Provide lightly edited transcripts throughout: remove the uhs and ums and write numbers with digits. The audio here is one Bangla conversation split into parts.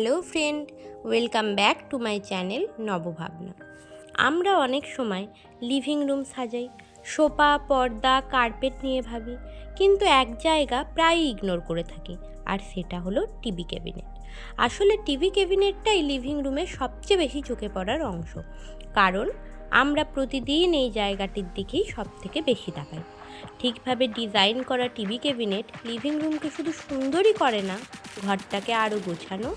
Hello friend, welcome back to my channel Nababhabna. আমরা অনেক সময় লিভিং রুম সাজাই, সোফা, পর্দা, কার্পেট নিয়ে ভাবি, কিন্তু এক জায়গা প্রায়ই ইগনোর করে থাকি, আর সেটা হলো টিভি ক্যাবিনেট। আসলে টিভি ক্যাবিনেটটাই লিভিং রুমের সবচেয়ে বেশি চোখে পড়ার অংশ, কারণ আমরা প্রতিদিন এই জায়গাটির দিকেই সব থেকে বেশি তাকাই। ঠিকভাবে ডিজাইন করা টিভি ক্যাবিনেট লিভিং রুমকে শুধু সুন্দরই করে না, ঘরটাকে আরও গোছানো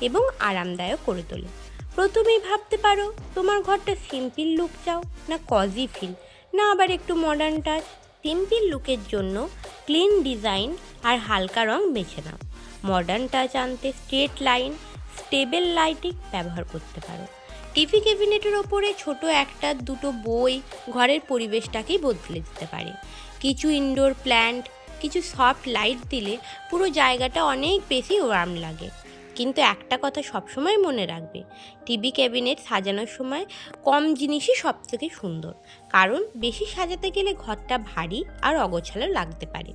এবং আরামদায়ক করে তোলে। প্রথমেই ভাবতে পারো, তোমার ঘরটা সিম্পল লুক চাও, না কজি ফিল, না আবার একটু মডার্ন টাচ। সিম্পল লুকের জন্য ক্লিন ডিজাইন আর হালকা রং বেছে নাও। মডার্ন টাচ আনতে স্ট্রেট লাইন, স্টেবল লাইটিং ব্যবহার করতে পারো। টিভি ক্যাবিনেটের ওপরে ছোট একটা দুটো বই ঘরের পরিবেশটাকেই বদলে দিতে পারে। কিছু ইনডোর প্ল্যান্ট, কিছু সফট লাইট দিলে পুরো জায়গাটা অনেক বেশি ওয়ার্ম লাগে। কিন্তু একটা কথা সবসময় মনে রাখবে, টিভি ক্যাবিনেট সাজানোর সময় কম জিনিসই সব থেকে সুন্দর, কারণ বেশি সাজাতে গেলে ঘরটা ভারী আর অগোছালো লাগতে পারে।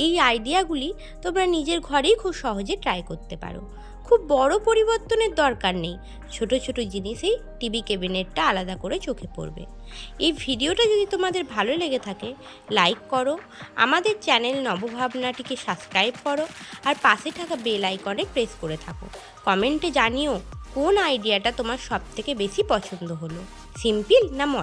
এই আইডিয়াগুলি তোমরা নিজের ঘরেই খুব সহজে ট্রাই করতে পারো। খুব বড় পরিবর্তনের দরকার নেই, ছোট ছোট জিনিসেই টিভি ক্যাবিনেটটা আলাদা করে চোখে পড়বে। এই ভিডিওটা যদি তোমাদের ভালো লেগে থাকে, লাইক করো, আমাদের চ্যানেল নবভাবনাটিকে সাবস্ক্রাইব করো, আর পাশে থাকা বেল আইকনে প্রেস করে থাকো। কমেন্টে জানিও কোন আইডিয়াটা তোমার সব থেকে বেশি পছন্দ হলো, সিম্পল না মডার্ন।